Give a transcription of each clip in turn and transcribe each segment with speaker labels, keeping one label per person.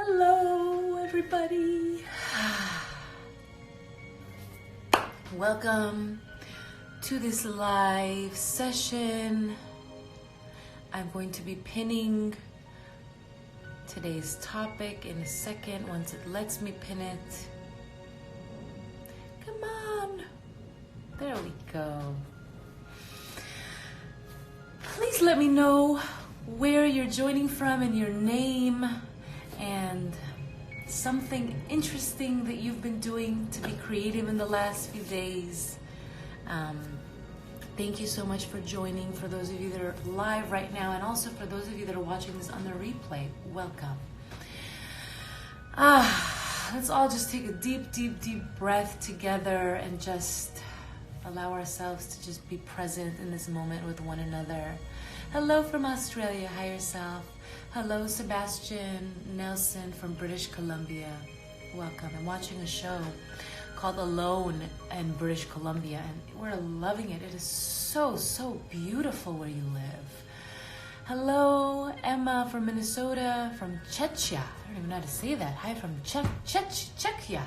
Speaker 1: Hello, everybody. Welcome to this live session. I'm going to be pinning today's topic in a second once it lets me pin it. Come on. There we go. Please let me know where you're joining from and your name and something interesting that you've been doing to be creative in the last few days. Thank you so much for joining, for those of you that are live right now, and also for those of you that are watching this on the replay. Welcome. Let's all just take a deep, deep, deep breath together and just allow ourselves to just be present in this moment with one another. Hello from Australia, higher self. Hello, Sebastian Nelson from British Columbia. Welcome. I'm watching a show called Alone in British Columbia, and we're loving it. It is so, so beautiful where you live. Hello, Emma from Minnesota, from Czechia. I don't even know how to say that. Hi from Czechia.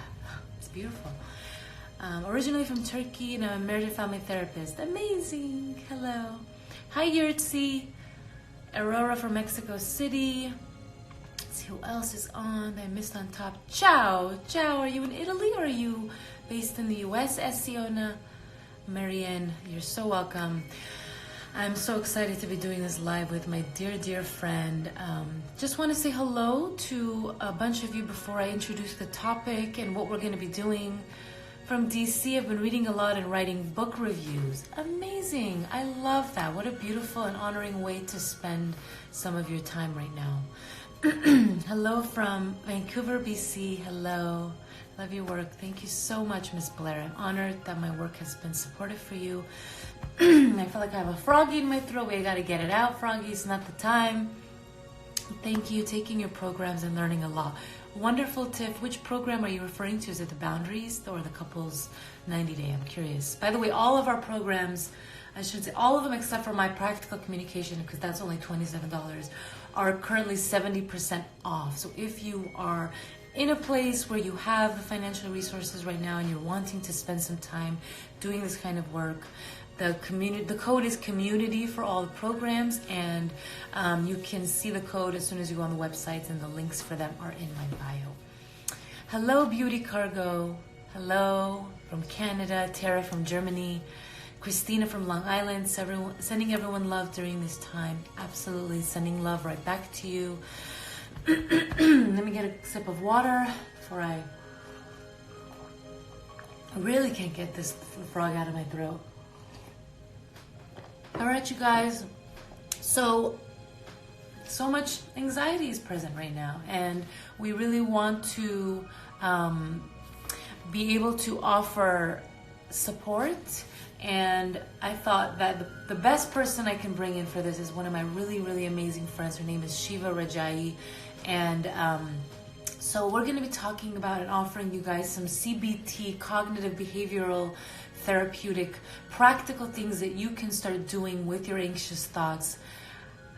Speaker 1: It's beautiful. Originally from Turkey, and I'm a marriage and family therapist. Amazing. Hello. Hi, Yurtsi. Aurora from Mexico City. Let's see who else is on. I missed on top. Ciao. Ciao. Are you in Italy or are you based in the US? Esiona. Marianne, you're so welcome. I'm so excited to be doing this live with my dear, dear friend. Just want to say hello to a bunch of you before I introduce the topic and what we're going to be doing. From DC, I've been reading a lot and writing book reviews. Amazing. I love that. What a beautiful and honoring way to spend some of your time right now. Hello from Vancouver, BC. Hello. Love your work. Thank you so much, Miss Blair. I'm honored that my work has been supportive for you. I feel like I have a froggy in my throat. We got to get it out, froggy. It's not the time. Thank you. Taking your programs and learning a lot. Wonderful, Tiff. Which program are you referring to? Is it the Boundaries or the Couples 90 Day? I'm curious. By the way, all of our programs, I should say all of them except for my practical communication, because that's only $27, are currently 70% off. So if you are in a place where you have the financial resources right now and you're wanting to spend some time doing this kind of work, the code is community for all the programs, and you can see the code as soon as you go on the websites, and the links for them are in my bio. Hello, Beauty Cargo. Hello from Canada. Tara from Germany. Christina from Long Island. Sending everyone love during this time. Absolutely sending love right back to you. Let me get a sip of water before I really can't get this frog out of my throat. All right, you guys. So much anxiety is present right now, and we really want to be able to offer support. And I thought that the best person I can bring in for this is one of my really, really amazing friends. Her name is Sheva Rajaee, and so we're going to be talking about and offering you guys some CBT, cognitive behavioral therapeutic, practical things that you can start doing with your anxious thoughts.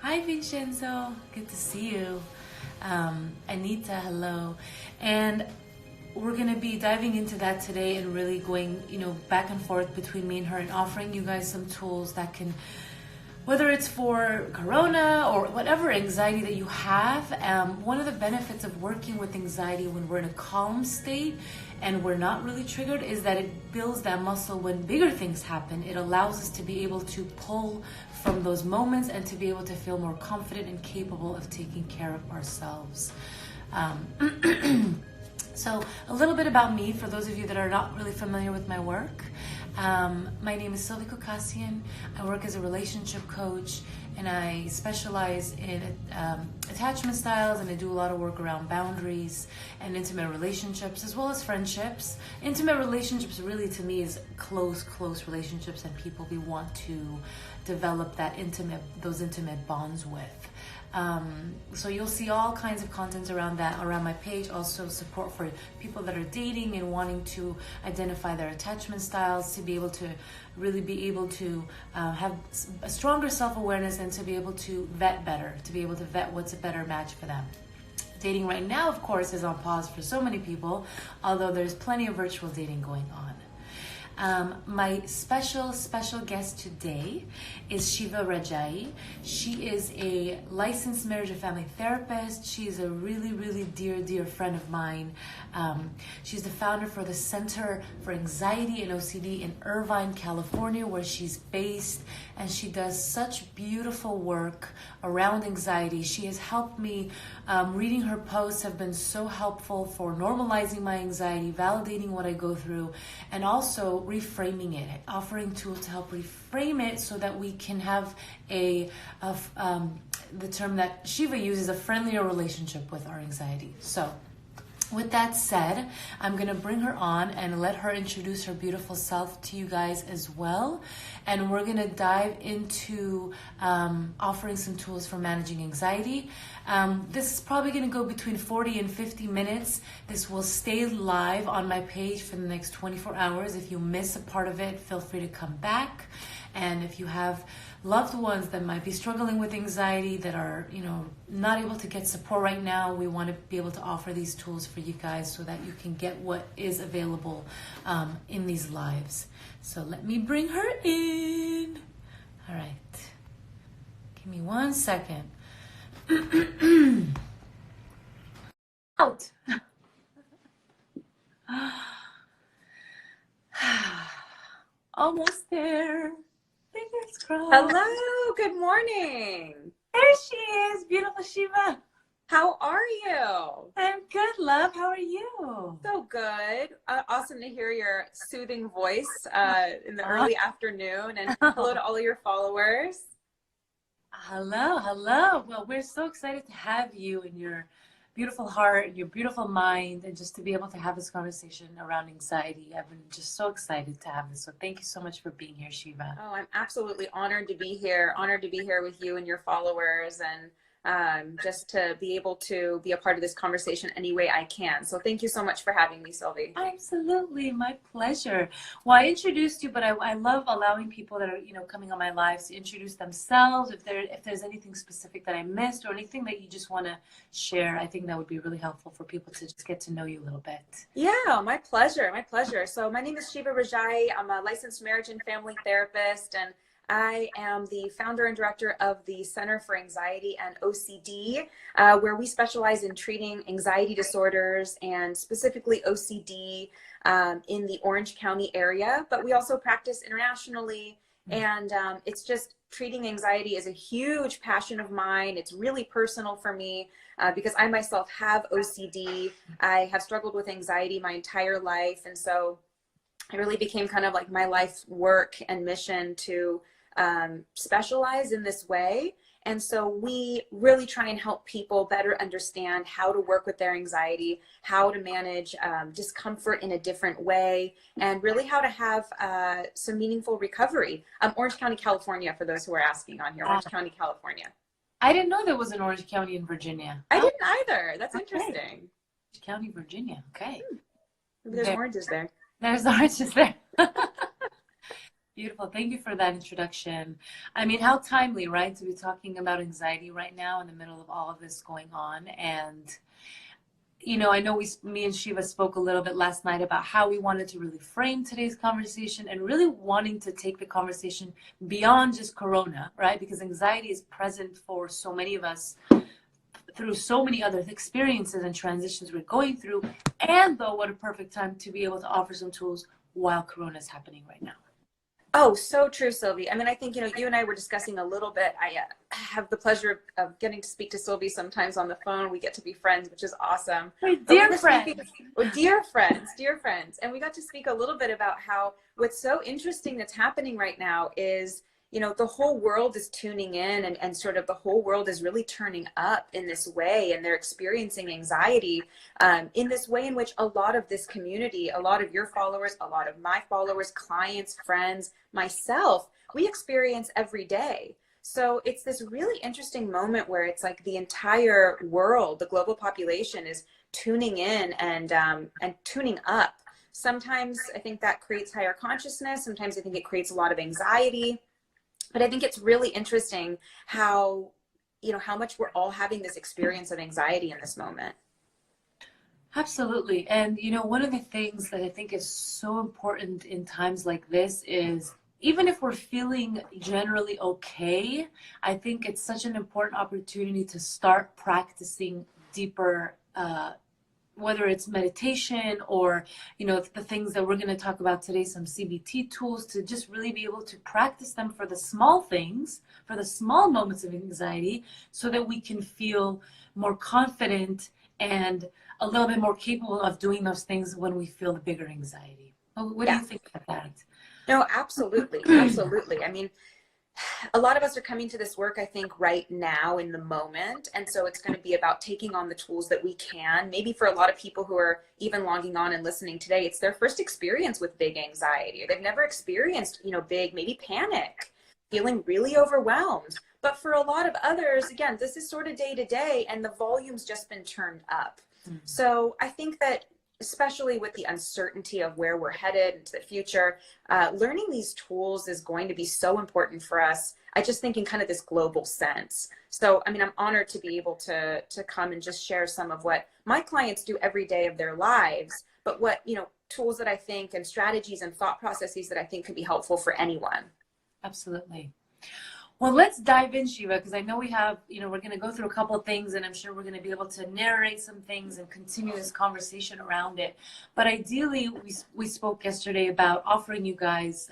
Speaker 1: Hi, Vincenzo. Good to see you. Anita, hello. And we're going to be diving into that today and really going, back and forth between me and her and offering you guys some tools that can, whether it's for Corona or whatever anxiety that you have. One of the benefits of working with anxiety when we're in a calm state and we're not really triggered is that it builds that muscle when bigger things happen. It allows us to be able to pull from those moments and to be able to feel more confident and capable of taking care of ourselves. So a little bit about me for those of you that are not really familiar with my work. My name is Silvy Khoucasian. I work as a relationship coach, and I specialize in attachment styles, and I do a lot of work around boundaries and intimate relationships as well as friendships. Intimate relationships really to me is close relationships and people we want to develop those intimate bonds with. So you'll see all kinds of content around that around my page. Also support for people that are dating and wanting to identify their attachment styles, to be able to really be able to have a stronger self-awareness and to be able to vet better, to be able to vet what's a better match for them. Dating right now, of course, is on pause for so many people, although there's plenty of virtual dating going on. My special guest today is Sheva Rajaee. She is a licensed marriage and family therapist. She is a really dear friend of mine. She's the founder for the Center for Anxiety and OCD in Irvine, California, where she's based, and she does such beautiful work around anxiety. She has helped me. Reading her posts have been so helpful for normalizing my anxiety, validating what I go through, and also reframing it, offering tools to help reframe it so that we can have the term that Sheva uses, a friendlier relationship with our anxiety. So with that said, I'm going to bring her on and let her introduce her beautiful self to you guys as well. And we're going to dive into offering some tools for managing anxiety. This is probably going to go between 40 and 50 minutes. This will stay live on my page for the next 24 hours. If you miss a part of it, feel free to come back. And if you have loved ones that might be struggling with anxiety, that are, not able to get support right now, we want to be able to offer these tools for you guys so that you can get what is available in these lives. So let me bring her in. All right. Give me 1 second. Out. Almost there. Fingers crossed.
Speaker 2: Hello, good morning.
Speaker 1: There she is, beautiful Sheva.
Speaker 2: How are you?
Speaker 1: I'm good, love. How are you?
Speaker 2: So good. Awesome to hear your soothing voice in the early afternoon. And hello to all of your followers.
Speaker 1: Hello. Well, we're so excited to have you and your beautiful heart and your beautiful mind, and just to be able to have this conversation around anxiety. I've been just so excited to have this. So thank you so much for being here, Sheva.
Speaker 2: Oh, I'm absolutely honored to be here. Honored to be here with you and your followers, and just to be able to be a part of this conversation any way I can. So thank you so much for having me, Silvy.
Speaker 1: Absolutely, my pleasure. Well, I introduced you, but I love allowing people that are coming on my lives to introduce themselves. If there's anything specific that I missed or anything that you just want to share, I think that would be really helpful for people to just get to know you a little bit.
Speaker 2: Yeah, my pleasure. So my name is Sheva Rajaee. I'm a licensed marriage and family therapist, and I am the founder and director of the Center for Anxiety and OCD, where we specialize in treating anxiety disorders and specifically OCD in the Orange County area. But we also practice internationally, and it's just treating anxiety is a huge passion of mine. It's really personal for me because I myself have OCD. I have struggled with anxiety my entire life, and so it really became kind of like my life's work and mission to specialize in this way. And so we really try and help people better understand how to work with their anxiety, how to manage discomfort in a different way, and really how to have some meaningful recovery. Orange County, California, for those who are asking on here, Orange County, California.
Speaker 1: I didn't know there was an Orange County in Virginia.
Speaker 2: I didn't either. That's interesting.
Speaker 1: Orange County, Virginia. Okay.
Speaker 2: Maybe there's oranges there.
Speaker 1: There's oranges there. Beautiful. Thank you for that introduction. I mean, how timely, right, to be talking about anxiety right now in the middle of all of this going on. And, I know me and Sheva spoke a little bit last night about how we wanted to really frame today's conversation and really wanting to take the conversation beyond just Corona, right? Because anxiety is present for so many of us through so many other experiences and transitions we're going through. And though, what a perfect time to be able to offer some tools while Corona is happening right now.
Speaker 2: Oh, so true, Silvy. I mean, I think, you and I were discussing a little bit. I have the pleasure of getting to speak to Silvy sometimes on the phone. We get to be friends, which is awesome.
Speaker 1: Dear friends.
Speaker 2: Dear friends. And we got to speak a little bit about how what's so interesting that's happening right now is, the whole world is tuning in, and sort of the whole world is really turning up in this way. And they're experiencing anxiety in this way in which a lot of this community, a lot of your followers, a lot of my followers, clients, friends, myself, we experience every day. So it's this really interesting moment where it's like the entire world, the global population is tuning in and tuning up. Sometimes I think that creates higher consciousness. Sometimes I think it creates a lot of anxiety. But I think it's really interesting how how much we're all having this experience of anxiety in this moment.
Speaker 1: Absolutely. And, one of the things that I think is so important in times like this is even if we're feeling generally okay, I think it's such an important opportunity to start practicing deeper, whether it's meditation or, the things that we're going to talk about today, some CBT tools to just really be able to practice them for the small things, for the small moments of anxiety, so that we can feel more confident and a little bit more capable of doing those things when we feel the bigger anxiety. What do
Speaker 2: Yeah.
Speaker 1: you think about that?
Speaker 2: No, absolutely. Absolutely. I mean, a lot of us are coming to this work, I think, right now in the moment. And so it's going to be about taking on the tools that we can. Maybe for a lot of people who are even logging on and listening today, it's their first experience with big anxiety, or they've never experienced, big, maybe panic, feeling really overwhelmed. But for a lot of others, again, this is sort of day to day, and the volume's just been turned up. Mm-hmm. So I think that especially with the uncertainty of where we're headed into the future, learning these tools is going to be so important for us. I just think in kind of this global sense. So, I mean, I'm honored to be able to come and just share some of what my clients do every day of their lives, but what, tools that I think and strategies and thought processes that I think could be helpful for anyone.
Speaker 1: Absolutely. Well, let's dive in, Sheva, because I know we have, we're going to go through a couple of things, and I'm sure we're going to be able to narrate some things and continue this conversation around it. But ideally, we spoke yesterday about offering you guys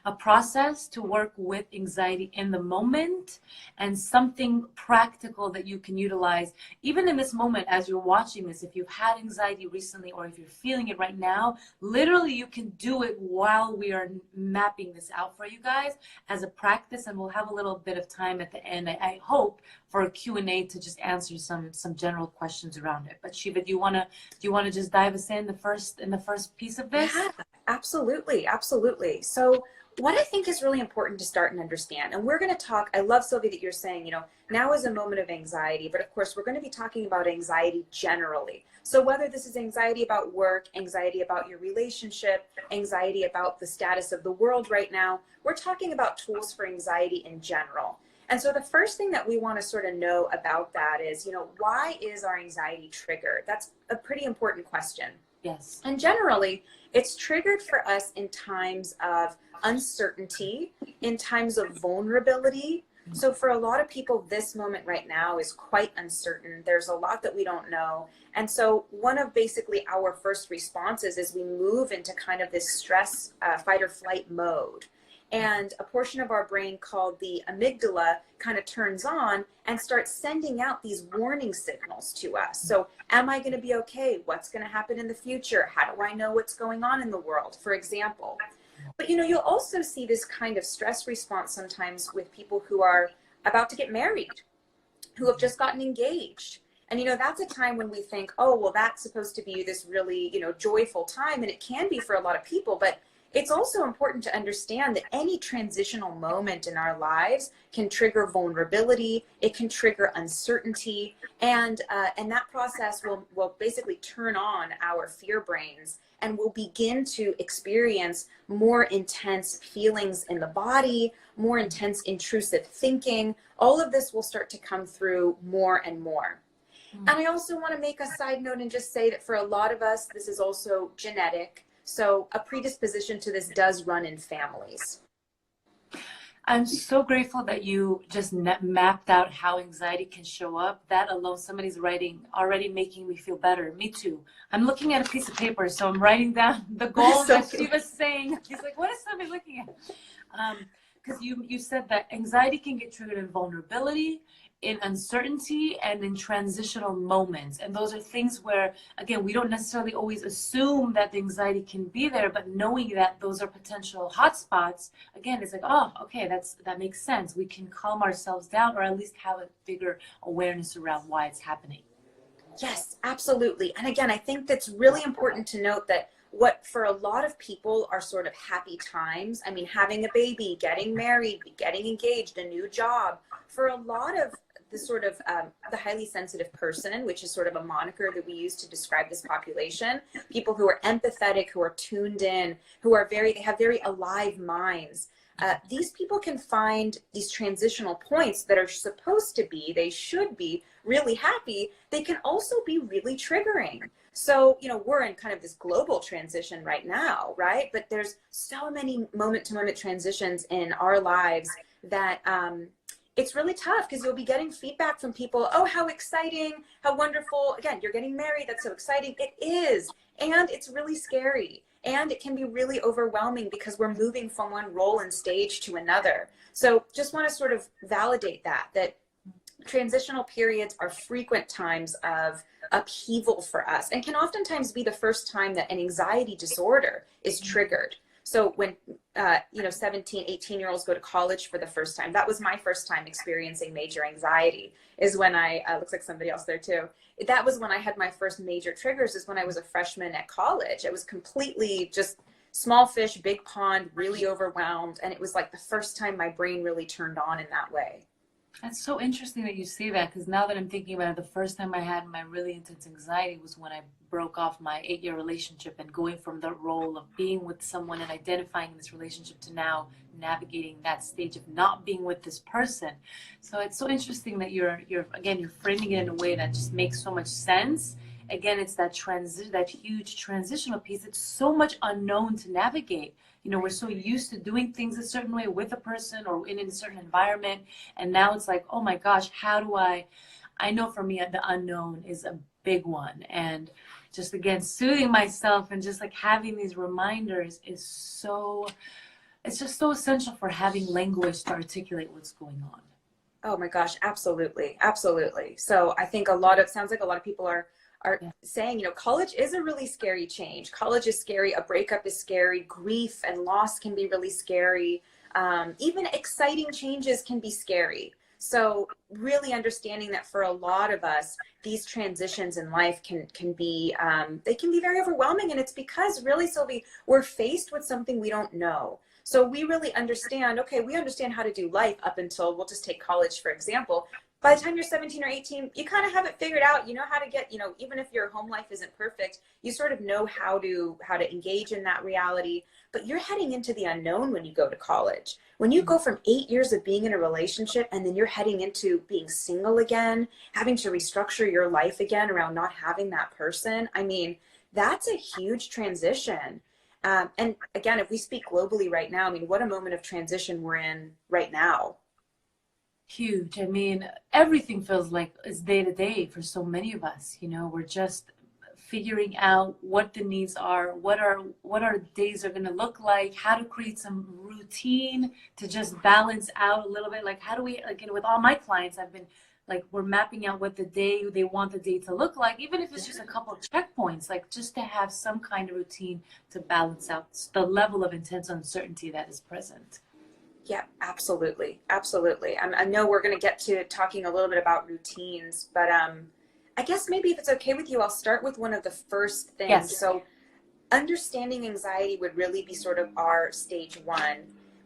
Speaker 1: a process to work with anxiety in the moment, and something practical that you can utilize even in this moment as you're watching this. If you've had anxiety recently, or if you're feeling it right now, literally you can do it while we are mapping this out for you guys as a practice. And we'll have a little bit of time at the end, I hope, for a Q&A to just answer some general questions around it. But Sheva, do you want to just dive us in the first piece of this?
Speaker 2: Yeah, absolutely. So what I think is really important to start and understand, and we're going to talk, I love, Silvy, that you're saying, now is a moment of anxiety, but of course we're going to be talking about anxiety generally. So whether this is anxiety about work, anxiety about your relationship, anxiety about the status of the world right now, we're talking about tools for anxiety in general. And so the first thing that we want to sort of know about that is, why is our anxiety triggered? That's a pretty important question.
Speaker 1: Yes.
Speaker 2: And generally, it's triggered for us in times of uncertainty, in times of vulnerability. So for a lot of people, this moment right now is quite uncertain. There's a lot that we don't know. And so one of basically our first responses is we move into kind of this stress, fight or flight mode. And a portion of our brain called the amygdala kind of turns on and starts sending out these warning signals to us. So am I going to be okay? What's going to happen in the future? How do I know what's going on in the world, for example? But, you'll also see this kind of stress response sometimes with people who are about to get married, who have just gotten engaged. And, that's a time when we think, oh, well, that's supposed to be this really, joyful time. And it can be for a lot of people, but it's also important to understand that any transitional moment in our lives can trigger vulnerability. It can trigger uncertainty, and that process will basically turn on our fear brains, and we'll begin to experience more intense feelings in the body, more intense intrusive thinking. All of this will start to come through more and more. And I also want to make a side note and just say that for a lot of us, this is also genetic. So a predisposition to this does run in families.
Speaker 1: I'm so grateful that you just mapped out how anxiety can show up. That alone, somebody's writing, already making me feel better. Me too. I'm looking at a piece of paper, so I'm writing down the goals that she was saying. She's like, what is somebody looking at? Because you said that anxiety can get triggered in vulnerability, in uncertainty, and in transitional moments. And those are things where, again, we don't necessarily always assume that the anxiety can be there, but knowing that those are potential hotspots, again, it's like, oh, okay, that makes sense. We can calm ourselves down, or at least have a bigger awareness around why it's happening.
Speaker 2: Yes, absolutely. And again, I think that's really important to note that what for a lot of people are sort of happy times, I mean, having a baby, getting married, getting engaged, a new job, for a lot of the sort of the highly sensitive person, which is sort of a moniker that we use to describe this population, people who are empathetic, who are tuned in, who are they have very alive minds. these people can find these transitional points that are supposed to be, they should be really happy. They can also be really triggering. So, you know, we're in kind of this global transition right now, right? But there's so many moment to moment transitions in our lives that it's really tough, because you'll be getting feedback from people. Oh, how exciting, how wonderful. Again, you're getting married. That's so exciting. It is. And it's really scary. And it can be really overwhelming, because we're moving from one role and stage to another. So just want to sort of validate that transitional periods are frequent times of upheaval for us, and can oftentimes be the first time that an anxiety disorder is triggered. So when, 17, 18-year-olds go to college for the first time, that was my first time experiencing major anxiety, is when looks like somebody else there too. That was when I had my first major triggers, is when I was a freshman at college. It was completely just small fish, big pond, really overwhelmed. And it was like the first time my brain really turned on in that way.
Speaker 1: That's so interesting that you say that, because now that I'm thinking about it, the first time I had my really intense anxiety was when I broke off my 8-year relationship, and going from the role of being with someone and identifying this relationship to now navigating that stage of not being with this person. So it's so interesting that you're framing it in a way that just makes so much sense. Again, it's that huge transitional piece. It's so much unknown to navigate. You know, we're so used to doing things a certain way with a person or in a certain environment. And now it's like, oh my gosh, how do I know for me, the unknown is a big one. And just, again, soothing myself and just like having these reminders is it's just so essential for having language to articulate what's going on.
Speaker 2: Oh my gosh, absolutely. Absolutely. So I think sounds like a lot of people are saying, you know, college is a really scary change. College is scary. A breakup is scary. Grief and loss can be really scary. Even exciting changes can be scary. So really understanding that for a lot of us, these transitions in life can be, they can be very overwhelming. And it's because really, Silvy, we're faced with something we don't know. So we really understand, okay, we understand how to do life up until, we'll just take college, for example. By the time you're 17 or 18, you kind of have it figured out. You know how to get, you know, even if your home life isn't perfect, you sort of know how to engage in that reality. But you're heading into the unknown when you go to college. When you go from 8 years of being in a relationship, and then you're heading into being single again, having to restructure your life again around not having that person. I mean, that's a huge transition. And again, if we speak globally right now, I mean, what a moment of transition we're in right now.
Speaker 1: Huge. I mean, everything feels like it's day to day for so many of us. You know, we're just figuring out what the needs are, what our days are going to look like, how to create some routine to just balance out a little bit. Like, how do we, like, you know, with all my clients, I've been like, we're mapping out what they want the day to look like, even if it's just a couple of checkpoints, like just to have some kind of routine to balance out the level of intense uncertainty that is present.
Speaker 2: Yeah, absolutely. Absolutely. I know we're going to get to talking a little bit about routines, but I guess maybe if it's okay with you, I'll start with one of the first things.
Speaker 1: Yes.
Speaker 2: So understanding anxiety would really be sort of our stage one.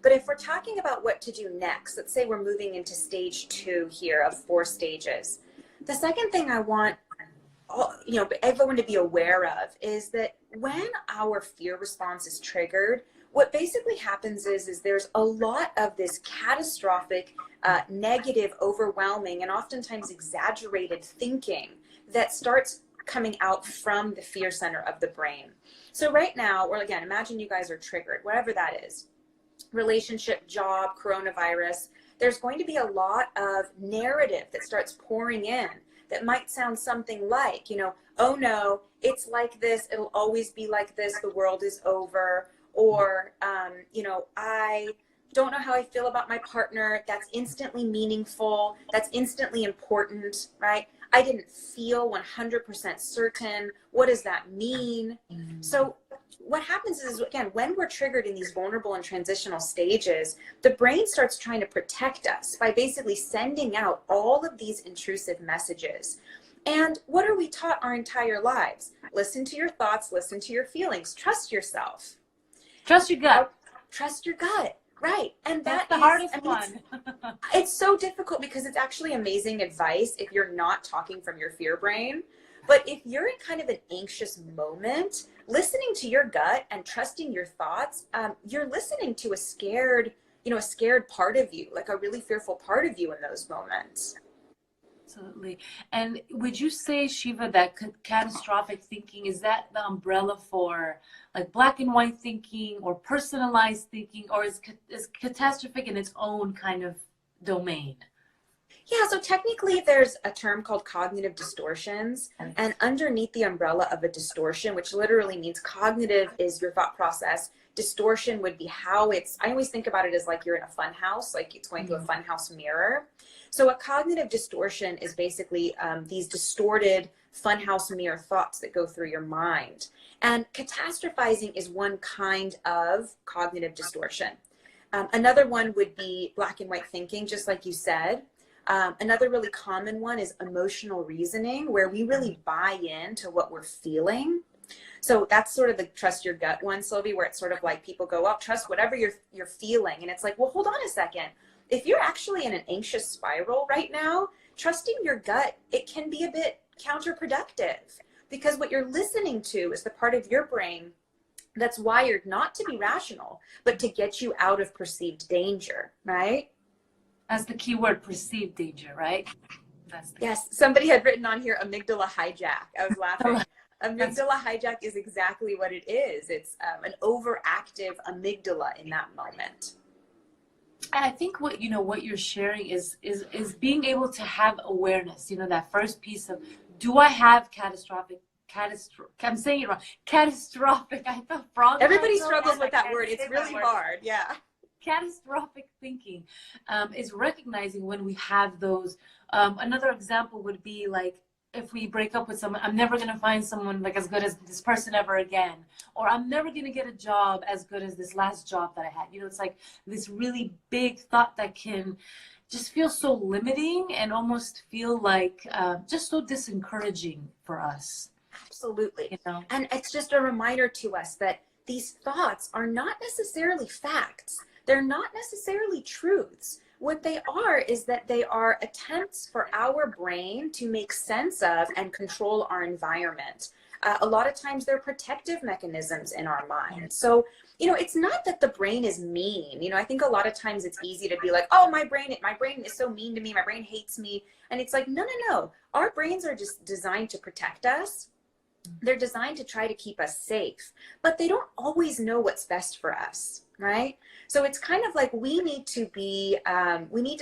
Speaker 2: But if we're talking about what to do next, let's say we're moving into stage 2 here of 4 stages. The second thing I want everyone to be aware of is that when our fear response is triggered, what basically happens is there's a lot of this catastrophic, negative, overwhelming, and oftentimes exaggerated thinking that starts coming out from the fear center of the brain. So right now, or again, imagine you guys are triggered, whatever that is, relationship, job, coronavirus, there's going to be a lot of narrative that starts pouring in that might sound something like, you know, oh no, it's like this, it'll always be like this, the world is over. Or, I don't know how I feel about my partner. That's instantly meaningful. That's instantly important, right? I didn't feel 100% certain. What does that mean? So what happens is, again, when we're triggered in these vulnerable and transitional stages, the brain starts trying to protect us by basically sending out all of these intrusive messages. And what are we taught our entire lives? Listen to your thoughts, listen to your feelings, trust yourself.
Speaker 1: Trust your gut.
Speaker 2: Trust your gut, right? And
Speaker 1: that's the hardest one.
Speaker 2: It's so difficult because it's actually amazing advice if you're not talking from your fear brain. But if you're in kind of an anxious moment, listening to your gut and trusting your thoughts, you're listening to a scared, a scared part of you, like a really fearful part of you in those moments.
Speaker 1: Absolutely. And would you say, Shiva, that catastrophic thinking, is that the umbrella for like black and white thinking or personalized thinking, or is catastrophic in its own kind of domain?
Speaker 2: Yeah, so technically there's a term called cognitive distortions, and underneath the umbrella of a distortion, which literally means cognitive is your thought process, distortion would be how it's, I always think about it as like you're in a fun house, like it's going through a fun house mirror. So a cognitive distortion is basically these distorted funhouse mirror thoughts that go through your mind. And catastrophizing is one kind of cognitive distortion. Another one would be black and white thinking, just like you said. Another really common one is emotional reasoning, where we really buy into what we're feeling. So that's sort of the trust your gut one, Sylvie, where it's sort of like people go, well, trust whatever you're feeling. And it's like, well, hold on a second. If you're actually in an anxious spiral right now, trusting your gut, it can be a bit counterproductive, because what you're listening to is the part of your brain that's wired not to be rational, but to get you out of perceived danger, right?
Speaker 1: As the keyword, perceived danger, right?
Speaker 2: Yes, somebody had written on here amygdala hijack. I was laughing. Amygdala hijack is exactly what it is. It's an overactive amygdala in that moment.
Speaker 1: I think what you're sharing is being able to have awareness. That first piece of, do I have I'm saying it wrong. Catastrophic. I thought wrong.
Speaker 2: Everybody struggles with that word. It's really hard. Yeah.
Speaker 1: Catastrophic thinking is recognizing when we have those. Another example would be like, if we break up with someone, I'm never going to find someone like as good as this person ever again, or I'm never going to get a job as good as this last job that I had. It's like this really big thought that can just feel so limiting and almost feel like just so disencouraging for us.
Speaker 2: Absolutely. And it's just a reminder to us that these thoughts are not necessarily facts. They're not necessarily truths. What they are is that they are attempts for our brain to make sense of and control our environment. A lot of times they're protective mechanisms in our mind. So, it's not that the brain is mean. I think a lot of times it's easy to be like, oh, my brain is so mean to me. My brain hates me. And it's like, no. Our brains are just designed to protect us. They're designed to try to keep us safe, but they don't always know what's best for us, right? So it's kind of like we need to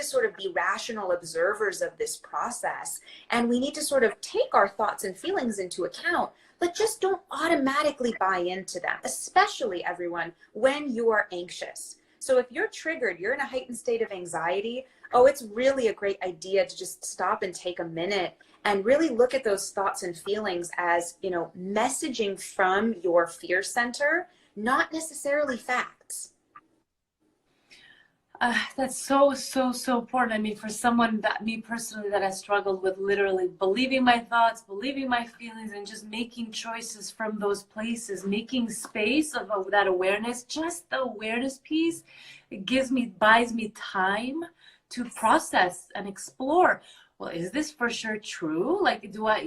Speaker 2: sort of be rational observers of this process, and we need to sort of take our thoughts and feelings into account, but just don't automatically buy into them, especially everyone, when you are anxious. So if you're triggered, you're in a heightened state of anxiety, it's really a great idea to just stop and take a minute and really look at those thoughts and feelings as, messaging from your fear center, not necessarily facts.
Speaker 1: That's so important. I mean, for someone me personally, that has struggled with literally believing my thoughts, believing my feelings, and just making choices from those places, making space of that awareness, just the awareness piece, it buys me time to process and explore. Well, is this for sure true? Like, do I,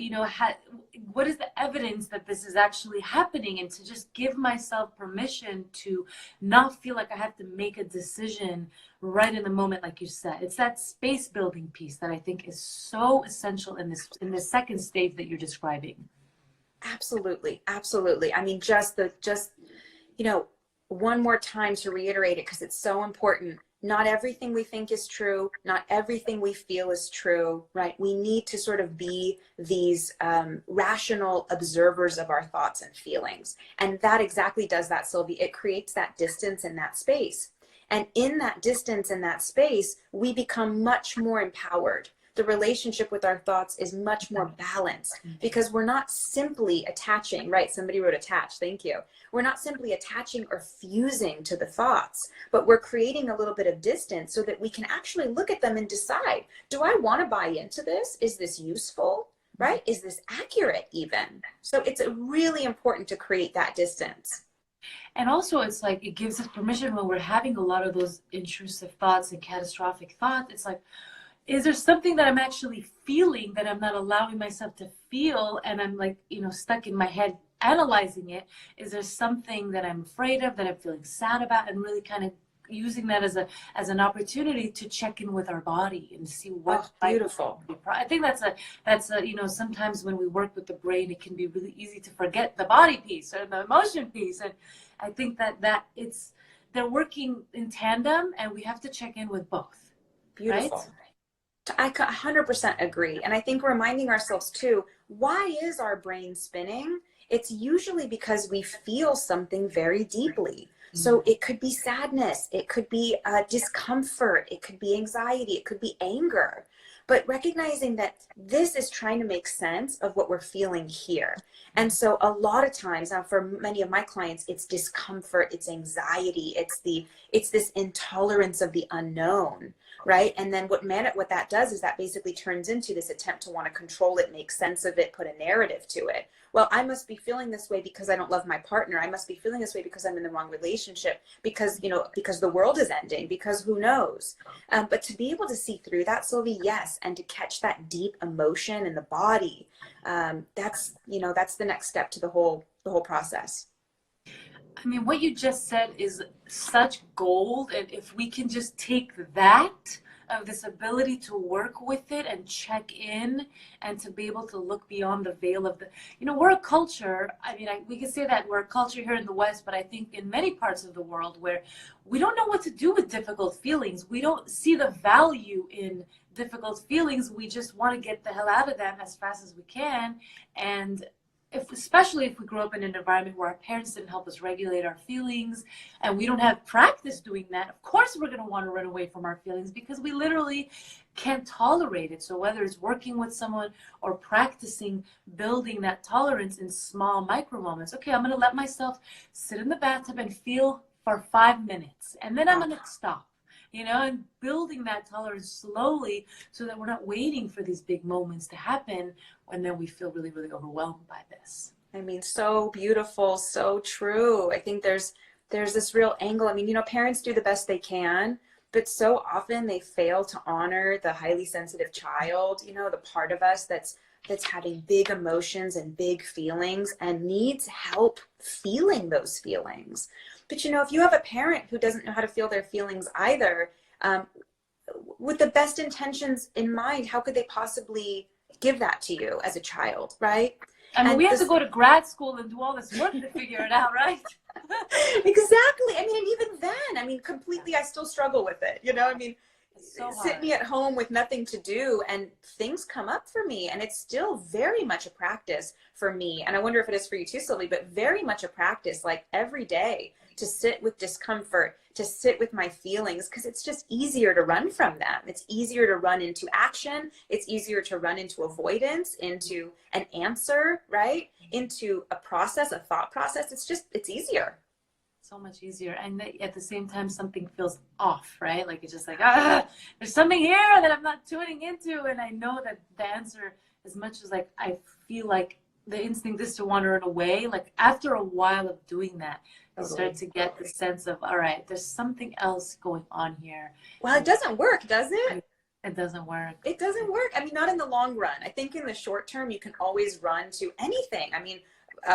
Speaker 1: what is the evidence that this is actually happening? And to just give myself permission to not feel like I have to make a decision right in the moment, like you said. It's that space building piece that I think is so essential in this second stage that you're describing.
Speaker 2: Absolutely. I mean, one more time to reiterate it, because it's so important. Not everything we think is true. Not everything we feel is true, right? We need to sort of be these rational observers of our thoughts and feelings. And that exactly does that, Sylvie. It creates that distance and that space. And in that distance and that space, we become much more empowered. The relationship with our thoughts is much more balanced, because we're not simply attaching, right? Somebody wrote attach, thank you. We're not simply attaching or fusing to the thoughts, but we're creating a little bit of distance so that we can actually look at them and decide, do I want to buy into this? Is this useful, right? Is this accurate even? So it's really important to create that distance.
Speaker 1: And also, it's like, it gives us permission when we're having a lot of those intrusive thoughts and catastrophic thoughts. It's like, is there something that I'm actually feeling that I'm not allowing myself to feel? And I'm like, stuck in my head analyzing it. Is there something that I'm afraid of, that I'm feeling sad about, and really kind of using that as an opportunity to check in with our body and see what
Speaker 2: beautiful.
Speaker 1: I think that's a, you know, sometimes when we work with the brain, it can be really easy to forget the body piece or the emotion piece. And I think that they're working in tandem, and we have to check in with both.
Speaker 2: Beautiful.
Speaker 1: Right?
Speaker 2: I 100% agree. And I think reminding ourselves too, why is our brain spinning? It's usually because we feel something very deeply. So it could be sadness, it could be discomfort, it could be anxiety, it could be anger. But recognizing that this is trying to make sense of what we're feeling here. And so a lot of times, now for many of my clients, it's discomfort, it's anxiety, it's this intolerance of the unknown, right? And then what that does is that basically turns into this attempt to want to control it, make sense of it, put a narrative to it. Well, I must be feeling this way because I don't love my partner. I must be feeling this way because I'm in the wrong relationship, because, you know, because the world is ending, because who knows? But to be able to see through that, Silvy, yes, and to catch that deep emotion in the body, that's the next step to the whole process.
Speaker 1: I mean, what you just said is such gold. And if we can just take that, of this ability to work with it and check in and to be able to look beyond the veil of the, you know, we're a culture. I mean, we can say that we're a culture here in the West, but I think in many parts of the world where we don't know what to do with difficult feelings. We don't see the value in difficult feelings. We just want to get the hell out of them as fast as we can. And especially if we grew up in an environment where our parents didn't help us regulate our feelings and we don't have practice doing that, of course we're going to want to run away from our feelings because we literally can't tolerate it. So whether it's working with someone or practicing building that tolerance in small micro moments, okay, I'm going to let myself sit in the bathtub and feel for 5 minutes, and then I'm going to stop. You know, and building that tolerance slowly so that we're not waiting for these big moments to happen when then we feel really, really overwhelmed by this.
Speaker 2: I mean, so beautiful, so true. I think there's this real angle. I mean, you know, parents do the best they can, but so often they fail to honor the highly sensitive child, you know, the part of us that's having big emotions and big feelings and needs help feeling those feelings. But, you know, if you have a parent who doesn't know how to feel their feelings either, with the best intentions in mind, how could they possibly give that to you as a child, right?
Speaker 1: I mean, we have to go to grad school and do all this work to figure it out, right?
Speaker 2: Exactly. I mean, and even then, I mean, completely, I still struggle with it. You know, I mean,
Speaker 1: so
Speaker 2: sit me at home with nothing to do and things come up for me, and it's still very much a practice for me. And I wonder if it is for you too, Silvy, but very much a practice, like every day, to sit with discomfort, to sit with my feelings, because it's just easier to run from them. It's easier to run into action. It's easier to run into avoidance, into an answer, right? Into a process, a thought process. It's easier.
Speaker 1: So much easier. And at the same time, something feels off, right? Like it's just like, there's something here that I'm not tuning into. And I know that the answer, as much as like I feel like the instinct is to want to run away, like after a while of doing that, you start to get the sense of, all right, there's something else going on here.
Speaker 2: Well, it doesn't work, does it?
Speaker 1: It doesn't work.
Speaker 2: It doesn't work. I mean, not in the long run. I think in the short term, you can always run to anything. I mean,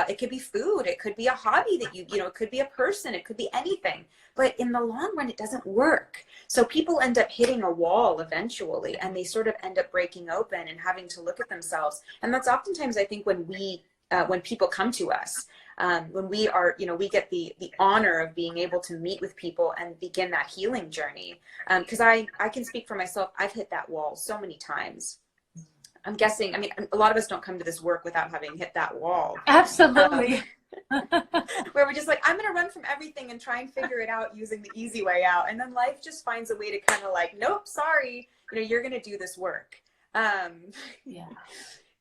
Speaker 2: it could be food. It could be a hobby that you know, it could be a person. It could be anything. But in the long run, it doesn't work. So people end up hitting a wall eventually, and they sort of end up breaking open and having to look at themselves. And that's oftentimes, I think, when people come to us, when we are, you know, we get the honor of being able to meet with people and begin that healing journey. Because I can speak for myself. I've hit that wall so many times. I'm guessing, I mean, a lot of us don't come to this work without having hit that wall.
Speaker 1: Absolutely.
Speaker 2: Where we're just like, I'm going to run from everything and try and figure it out using the easy way out. And then life just finds a way to kind of like, nope, sorry, you know, you're going to do this work.
Speaker 1: Yeah.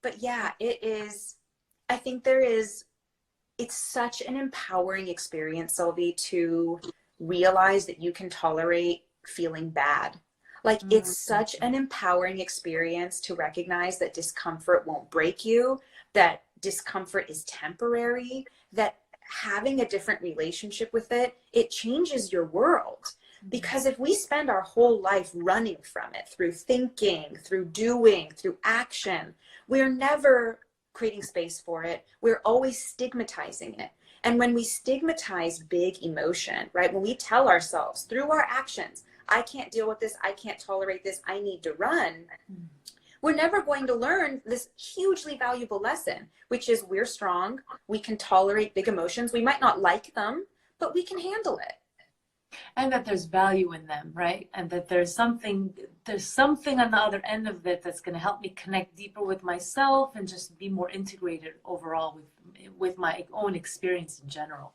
Speaker 2: But yeah, it is, I think it's such an empowering experience, Silvy, to realize that you can tolerate feeling bad. Like, it's such an empowering experience to recognize that discomfort won't break you, that discomfort is temporary, that having a different relationship with it, it changes your world. Because if we spend our whole life running from it through thinking, through doing, through action, we're never creating space for it. We're always stigmatizing it. And when we stigmatize big emotion, right, when we tell ourselves through our actions, I can't deal with this, I can't tolerate this, I need to run, we're never going to learn this hugely valuable lesson, which is we're strong, we can tolerate big emotions, we might not like them, but we can handle it.
Speaker 1: And that there's value in them, right? And that there's something on the other end of it that's going to help me connect deeper with myself and just be more integrated overall with my own experience in general.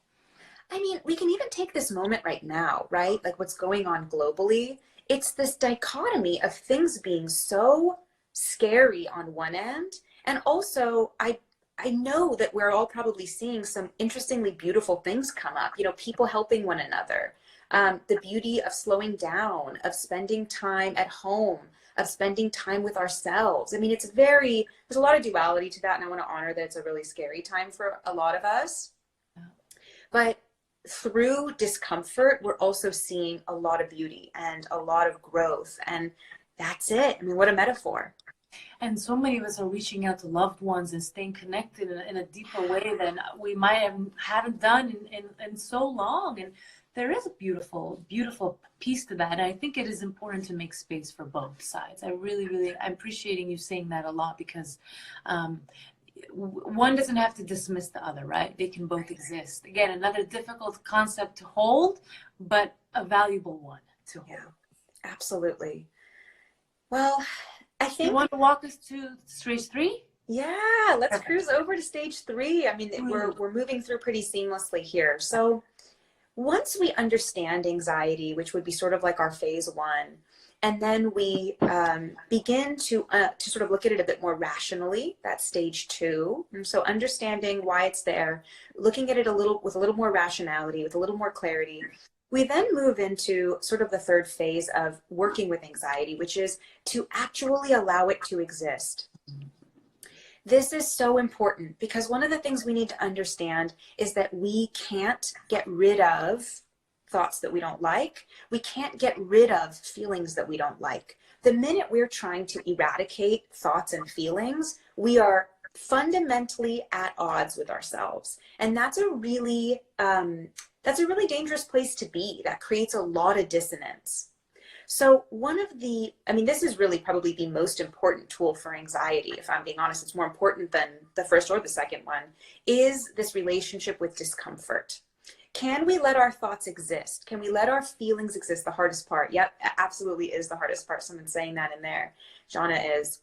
Speaker 2: I mean, we can even take this moment right now, right? Like what's going on globally. It's this dichotomy of things being so scary on one end. And also, I know that we're all probably seeing some interestingly beautiful things come up, you know, people helping one another. The beauty of slowing down, of spending time at home, of spending time with ourselves. I mean, there's a lot of duality to that. And I want to honor that it's a really scary time for a lot of us. But through discomfort, we're also seeing a lot of beauty and a lot of growth. And that's it. I mean, what a metaphor.
Speaker 1: And so many of us are reaching out to loved ones and staying connected in a deeper way than we might haven't done in so long. And there is a beautiful, beautiful piece to that. And I think it is important to make space for both sides. I'm appreciating you saying that a lot, because one doesn't have to dismiss the other, right? They can both exist. Again, another difficult concept to hold, but a valuable one to hold.
Speaker 2: Yeah, absolutely. Well, I think...
Speaker 1: You want to walk us to stage 3?
Speaker 2: Yeah, let's cruise over to stage 3. I mean, we're moving through pretty seamlessly here. So once we understand anxiety, which would be sort of like our phase 1, and then we begin to sort of look at it a bit more rationally, that's stage 2. And so understanding why it's there, looking at it with a little more rationality, with a little more clarity. We then move into sort of the third phase of working with anxiety, which is to actually allow it to exist. This is so important because one of the things we need to understand is that we can't get rid of thoughts that we don't like. We can't get rid of feelings that we don't like. The minute we're trying to eradicate thoughts and feelings, we are fundamentally at odds with ourselves. And that's a really dangerous place to be. That creates a lot of dissonance. So this is really probably the most important tool for anxiety. If I'm being honest, it's more important than the first or the second one, is this relationship with discomfort. Can we let our thoughts exist? Can we let our feelings exist? The hardest part. Yep, absolutely is the hardest part. Someone's saying that in there. Jana is.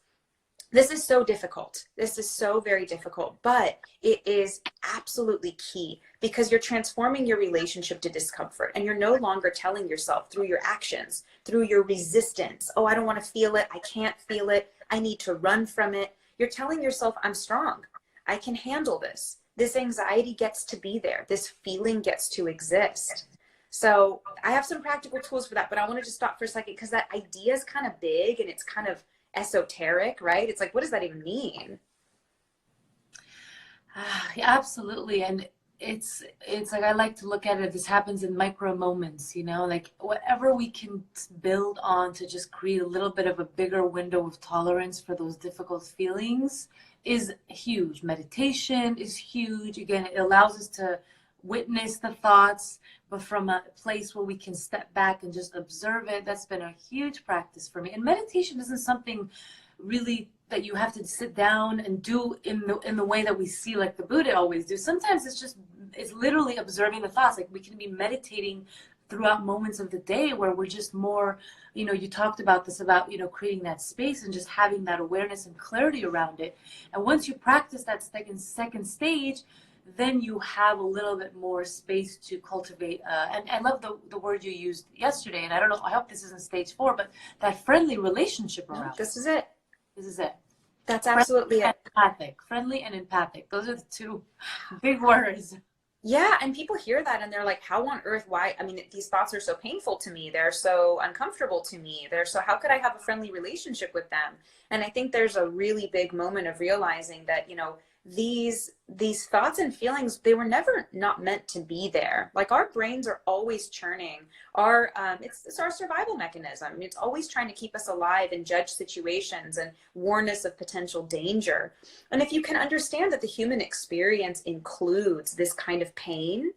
Speaker 2: This is so difficult. This is so very difficult, but it is absolutely key because you're transforming your relationship to discomfort, and you're no longer telling yourself through your actions, through your resistance, oh, I don't want to feel it. I can't feel it. I need to run from it. You're telling yourself, I'm strong. I can handle this. This anxiety gets to be there. This feeling gets to exist. So I have some practical tools for that, but I want to just stop for a second because that idea is kind of big and it's kind of esoteric, right? It's like, what does that even mean?
Speaker 1: Yeah, absolutely. And it's like, I like to look at it, this happens in micro moments, like whatever we can build on to just create a little bit of a bigger window of tolerance for those difficult feelings is huge. Meditation is huge. Again, it allows us to witness the thoughts, but from a place where we can step back and just observe it. That's been a huge practice for me. And meditation isn't something really that you have to sit down and do in the way that we see like the Buddha always do. Sometimes it's literally observing the thoughts. Like we can be meditating throughout moments of the day where we're just more, you talked about this, about, creating that space and just having that awareness and clarity around it. And once you practice that second stage, then you have a little bit more space to cultivate. And I love the word you used yesterday. And I don't know, I hope this isn't stage 4, but that friendly relationship around.
Speaker 2: No, this is it.
Speaker 1: This is it.
Speaker 2: That's absolutely it.
Speaker 1: Empathic, friendly and empathic. Those are the 2 big words.
Speaker 2: Yeah. And people hear that and they're like, how on earth, why? I mean, these thoughts are so painful to me. They're so uncomfortable to me. How could I have a friendly relationship with them? And I think there's a really big moment of realizing that, these thoughts and feelings, they were never not meant to be there. Like our brains are always churning. It's our survival mechanism. I mean, it's always trying to keep us alive and judge situations and warn us of potential danger. And if you can understand that the human experience includes this kind of with pain,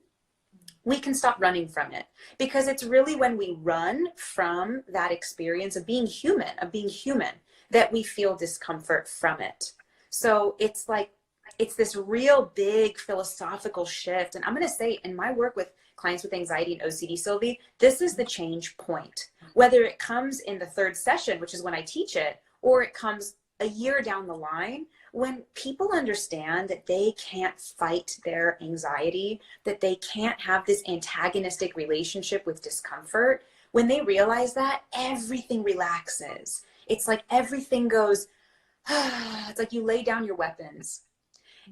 Speaker 2: we can stop running from it, because it's really when we run from that experience of being human, that we feel discomfort from it. So it's like, it's this real big philosophical shift. And I'm going to say, in my work with clients with anxiety and OCD, Silvy, this is the change point. Whether it comes in the third session, which is when I teach it, or it comes a year down the line, when people understand that they can't fight their anxiety, that they can't have this antagonistic relationship with discomfort, when they realize that, everything relaxes. It's like everything goes, it's like you lay down your weapons.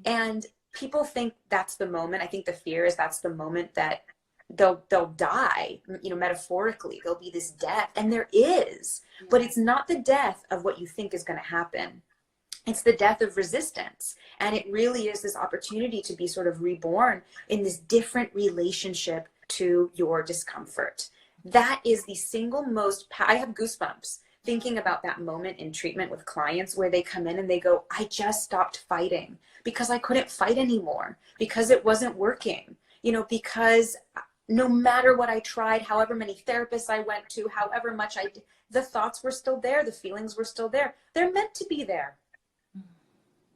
Speaker 2: And people think that's the moment. I think the fear is that's the moment that they'll die, you know, metaphorically. There'll be this death, and there is, but it's not the death of what you think is going to happen. It's the death of resistance. And it really is this opportunity to be sort of reborn in this different relationship to your discomfort. That is the single most, I have goosebumps thinking about that moment in treatment with clients where they come in and they go, I just stopped fighting because I couldn't fight anymore, because it wasn't working, you know, because no matter what I tried, however many therapists I went to, however much I did, the thoughts were still there, the feelings were still there. They're meant to be there.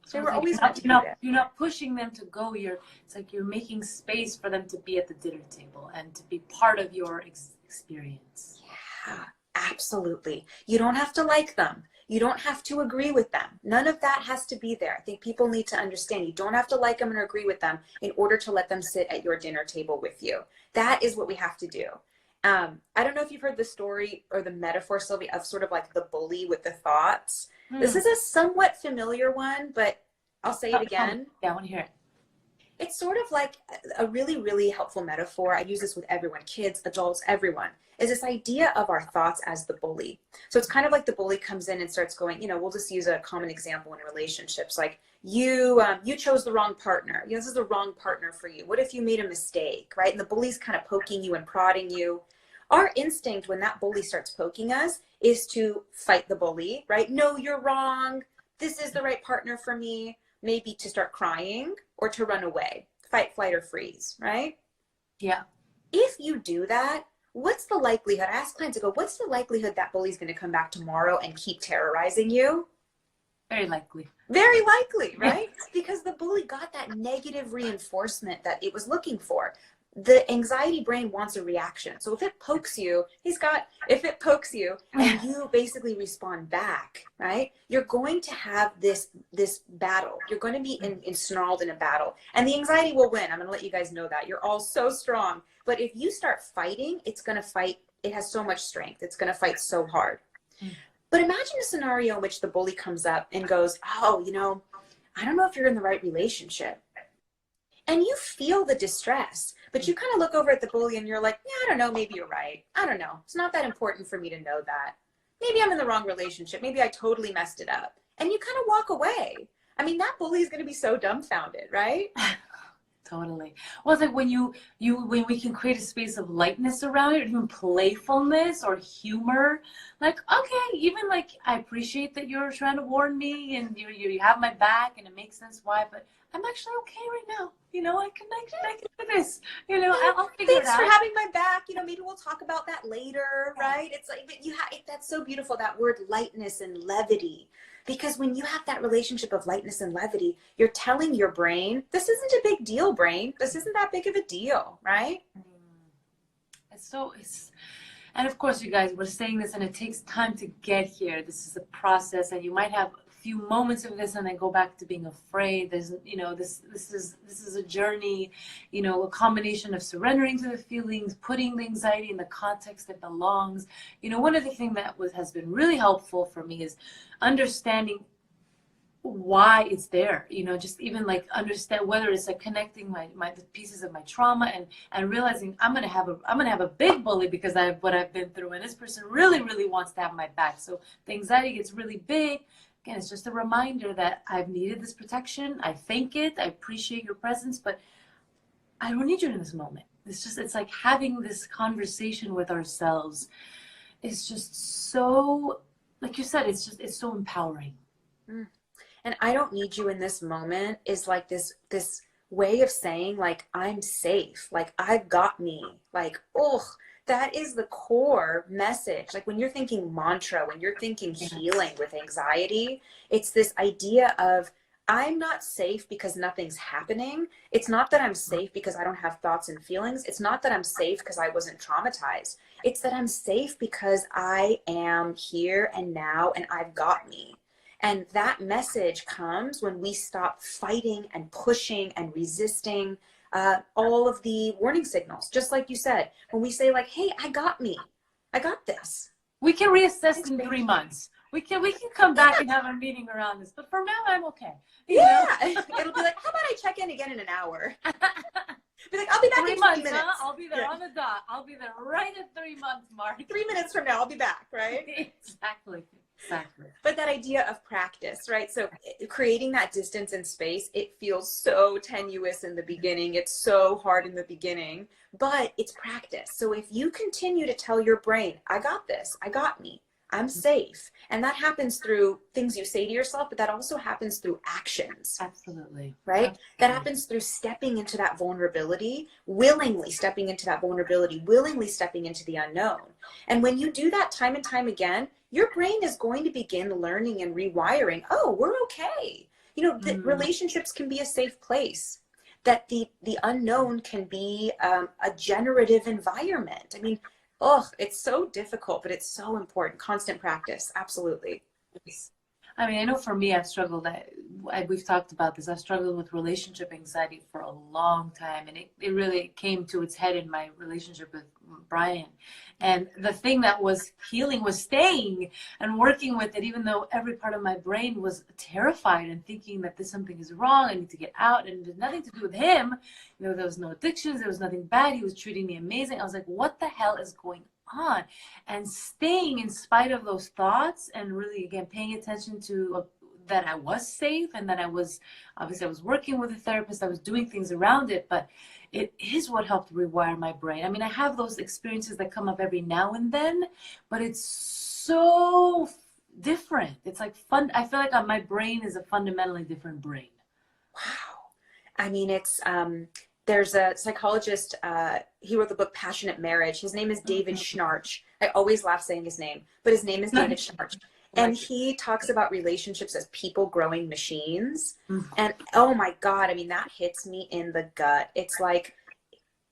Speaker 1: So
Speaker 2: they were always
Speaker 1: meant to be there. You're not pushing them to go. It's like you're making space for them to be at the dinner table and to be part of your experience.
Speaker 2: Yeah, absolutely. You don't have to like them. You don't have to agree with them. None of that has to be there. I think people need to understand you don't have to like them and agree with them in order to let them sit at your dinner table with you. That is what we have to do. I don't know if you've heard the story or the metaphor, Silvy, of sort of like the bully with the thoughts. This is a somewhat familiar one, but I'll say it again.
Speaker 1: Yeah, I want to hear it.
Speaker 2: It's sort of like a really, really helpful metaphor. I use this with everyone, kids, adults, everyone, is this idea of our thoughts as the bully. So it's kind of like the bully comes in and starts going, you know, we'll just use a common example in relationships. Like you chose the wrong partner. You know, this is the wrong partner for you. What if you made a mistake, right? And the bully's kind of poking you and prodding you. Our instinct when that bully starts poking us is to fight the bully, right? No, you're wrong. This is the right partner for me. Maybe to start crying or to run away, fight, flight, or freeze, right?
Speaker 1: Yeah.
Speaker 2: If you do that, what's the likelihood? I ask clients to go, what's the likelihood that bully's going to come back tomorrow and keep terrorizing you?
Speaker 1: Very likely.
Speaker 2: Very likely, right? Because the bully got that negative reinforcement that it was looking for. The anxiety brain wants a reaction. So if it pokes you, if it pokes you and you basically respond back, right? You're going to have this battle. You're going to be ensnarled in a battle, and the anxiety will win. I'm going to let you guys know that. You're all so strong. But if you start fighting, it's going to fight. It has so much strength. It's going to fight so hard. But imagine a scenario in which the bully comes up and goes, oh, you know, I don't know if you're in the right relationship. And you feel the distress, but you kind of look over at the bully and you're like, yeah, I don't know, maybe you're right. I don't know. It's not that important for me to know that. Maybe I'm in the wrong relationship. Maybe I totally messed it up. And you kind of walk away. I mean, that bully is going to be so dumbfounded, right?
Speaker 1: Totally. Well, it's like when when we can create a space of lightness around it, or even playfulness or humor, like, okay, even like, I appreciate that you're trying to warn me and you have my back and it makes sense why, but I'm actually okay right now. You know, I can do this. You know, I'll figure it out.
Speaker 2: Thanks for having my back. You know, maybe we'll talk about that later, right? It's like, but that's so beautiful, that word lightness and levity. Because when you have that relationship of lightness and levity, you're telling your brain, this isn't a big deal, brain. This isn't that big of a deal, right?
Speaker 1: And of course, you guys, we're saying this and it takes time to get here. This is a process, and you might have a few moments of this and then go back to being afraid. There's, you know, this is a journey, you know, a combination of surrendering to the feelings, putting the anxiety in the context that belongs. You know, one of the things that has been really helpful for me is understanding why it's there, you know, just even like understand whether it's like connecting the pieces of my trauma and realizing I'm gonna have a big bully because what I've been through, and this person really wants to have my back. So the anxiety gets really big. Again, it's just a reminder that I've needed this protection. I thank it. I appreciate your presence, but I don't need you in this moment. It's like having this conversation with ourselves is just so, like you said, it's so empowering.
Speaker 2: And I don't need you in this moment is like this way of saying like, I'm safe, like I've got me, like, oh, that is the core message. Like when you're thinking mantra, when you're thinking healing with anxiety, it's this idea of I'm not safe because nothing's happening. It's not that I'm safe because I don't have thoughts and feelings. It's not that I'm safe because I wasn't traumatized. It's that I'm safe because I am here and now and I've got me. And that message comes when we stop fighting and pushing and resisting all of the warning signals. Just like you said, when we say like, hey, I got me, I got this.
Speaker 1: We can reassess in 3 months. We can come back and have a meeting around this. But for now, I'm okay.
Speaker 2: Yeah. It'll be like, how about I check in again in an hour? Be like, I'll be back in 3 minutes.
Speaker 1: Huh? I'll be there on the dot. I'll be there right at 3 month mark.
Speaker 2: 3 minutes from now, I'll be back, right?
Speaker 1: Exactly.
Speaker 2: But that idea of practice, right? So creating that distance and space, it feels so tenuous in the beginning. It's so hard in the beginning, but it's practice. So if you continue to tell your brain, I got this, I got me, I'm safe. And that happens through things you say to yourself, but that also happens through actions.
Speaker 1: Absolutely.
Speaker 2: Right?
Speaker 1: Absolutely.
Speaker 2: That happens through stepping into that vulnerability, willingly stepping into that vulnerability, willingly stepping into the unknown. And when you do that time and time again, your brain is going to begin learning and rewiring. Oh, we're okay. You know, the relationships can be a safe place. That the unknown can be a generative environment. I mean, oh, it's so difficult, but it's so important. Constant practice. Absolutely.
Speaker 1: I mean, I know for me, I've struggled, we've talked about this, I've struggled with relationship anxiety for a long time. And it really came to its head in my relationship with Brian. And the thing that was healing was staying and working with it, even though every part of my brain was terrified and thinking that something is wrong, I need to get out. And it had nothing to do with him. You know, there was no addictions, there was nothing bad. He was treating me amazing. I was like, what the hell is going on? And staying in spite of those thoughts and really, again, paying attention to that I was safe and that I was working with a therapist, I was doing things around it, but it is what helped rewire my brain. I mean, I have those experiences that come up every now and then, but it's so different. It's like fun. I feel like my brain is a fundamentally different brain.
Speaker 2: Wow. I mean, it's, there's a psychologist, he wrote the book Passionate Marriage. His name is David Schnarch. I always laugh saying his name, but his name is David Schnarch. And he talks about relationships as people growing machines. And oh my God, I mean, that hits me in the gut. It's like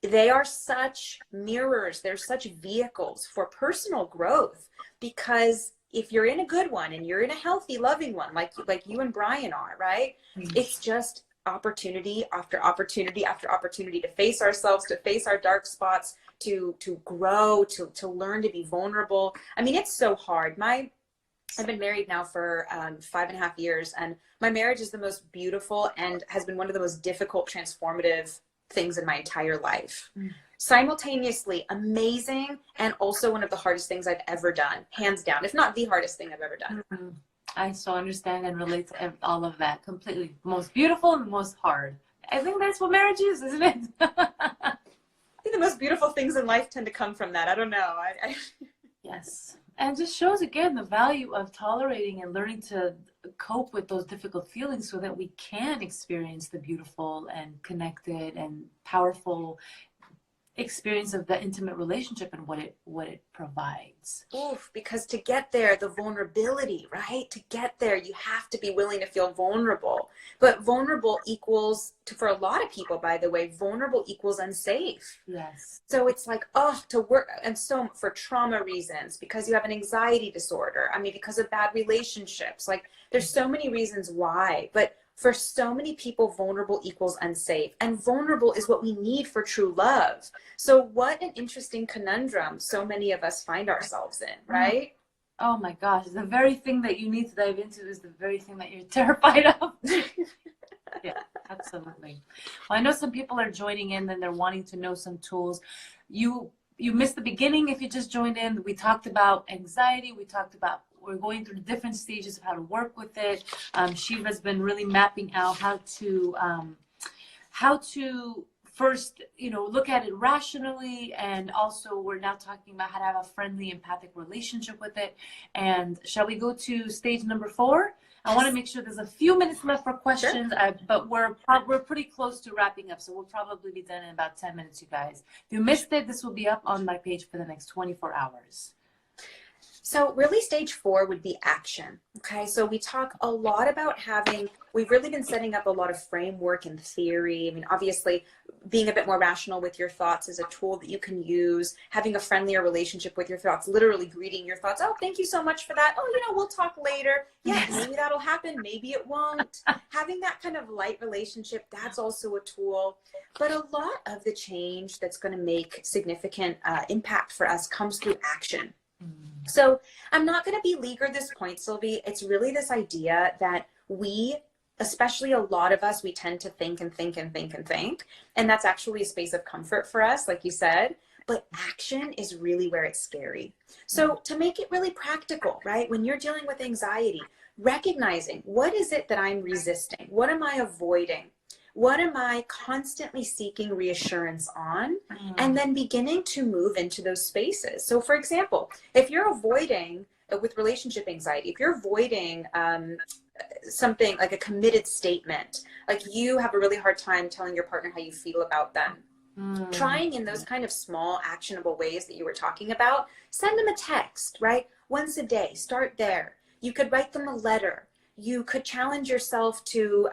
Speaker 2: they are such mirrors. They're such vehicles for personal growth, because if you're in a good one and you're in a healthy, loving one, like you and Brian are, right? It's just opportunity after opportunity after opportunity to face ourselves, to face our dark spots, to grow, to learn to be vulnerable. I mean, it's so hard. I've been married now for 5.5 years, and my marriage is the most beautiful and has been one of the most difficult, transformative things in my entire life. Simultaneously amazing, and also one of the hardest things I've ever done, hands down, if not the hardest thing I've ever done.
Speaker 1: I so understand and relate to all of that completely. Most beautiful and most hard. I think that's what marriage is, isn't it?
Speaker 2: I think the most beautiful things in life tend to come from that. I don't know.
Speaker 1: Yes. And just shows again the value of tolerating and learning to cope with those difficult feelings so that we can experience the beautiful and connected and powerful experience of the intimate relationship and what it provides.
Speaker 2: Oof, because to get there, the vulnerability, right? To get there, you have to be willing to feel vulnerable. But vulnerable equals, for a lot of people, by the way, vulnerable equals unsafe.
Speaker 1: Yes.
Speaker 2: So it's like, oh, to work, and so for trauma reasons, because you have an anxiety disorder, I mean, because of bad relationships, like there's so many reasons why, but for so many people, vulnerable equals unsafe, and vulnerable is what we need for true love. So what an interesting conundrum so many of us find ourselves in, right?
Speaker 1: Oh my gosh, the very thing that you need to dive into is the very thing that you're terrified of. Yeah, absolutely. Well, I know some people are joining in and they're wanting to know some tools. You missed the beginning if you just joined in. We talked about anxiety. We're going through different stages of how to work with it. Sheva's been really mapping out how to first, look at it rationally, and also we're now talking about how to have a friendly, empathic relationship with it. And shall we go to stage number 4? I want to make sure there's a few minutes left for questions,
Speaker 2: Sure.
Speaker 1: but we're pretty close to wrapping up, so we'll probably be done in about 10 minutes, you guys. If you missed it, this will be up on my page for the next 24 hours.
Speaker 2: So really stage 4 would be action. Okay. So we talk a lot about we've really been setting up a lot of framework and theory. I mean, obviously being a bit more rational with your thoughts is a tool that you can use. Having a friendlier relationship with your thoughts, literally greeting your thoughts. Oh, thank you so much for that. Oh, we'll talk later. Yeah, maybe that'll happen. Maybe it won't. Having that kind of light relationship, that's also a tool. But a lot of the change that's going to make significant impact for us comes through action. So I'm not going to beleaguer this point, Silvy. It's really this idea that especially a lot of us, we tend to think and think and think and think. And that's actually a space of comfort for us, like you said. But action is really where it's scary. So to make it really practical, right? When you're dealing with anxiety, recognizing what is it that I'm resisting? What am I avoiding? What am I constantly seeking reassurance on? And then beginning to move into those spaces. So for example, if you're avoiding with relationship anxiety, if you're avoiding something like a committed statement, like you have a really hard time telling your partner how you feel about them, trying in those kind of small actionable ways that you were talking about, send them a text, right? Once a day, start there. You could write them a letter. You could challenge yourself to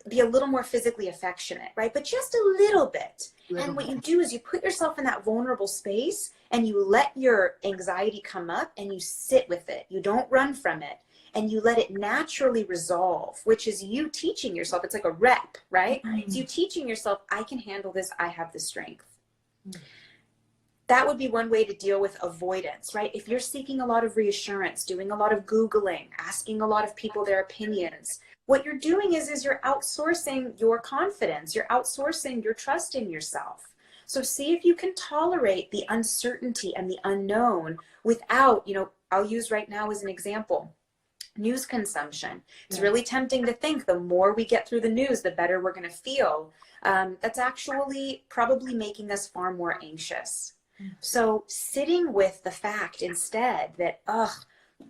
Speaker 2: be a little more physically affectionate, right? But just a little bit. And what you do is you put yourself in that vulnerable space and you let your anxiety come up and you sit with it. You don't run from it and you let it naturally resolve, which is you teaching yourself. It's like a rep, right? It's you teaching yourself, I can handle this. I have the strength. That would be one way to deal with avoidance, right? If you're seeking a lot of reassurance, doing a lot of Googling, asking a lot of people their opinions, what you're doing is you're outsourcing your confidence. You're outsourcing your trust in yourself. So see if you can tolerate the uncertainty and the unknown without, I'll use right now as an example, news consumption. It's really tempting to think the more we get through the news, the better we're going to feel. That's actually probably making us far more anxious. So sitting with the fact instead that,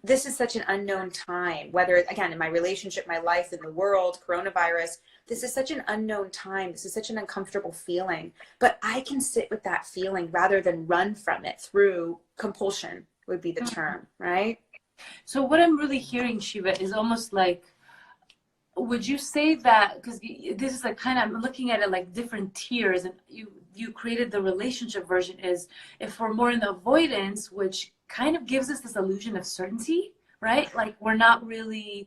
Speaker 2: this is such an unknown time, whether, again, in my relationship, my life, in the world, coronavirus, this is such an unknown time. This is such an uncomfortable feeling, but I can sit with that feeling rather than run from it through compulsion would be the term, right?
Speaker 1: So what I'm really hearing, Sheva, is almost like, would you say that, because this is like kind of, I'm looking at it like different tiers, and you created the relationship version, is if we're more in the avoidance, which kind of gives us this illusion of certainty, right? Like we're not really,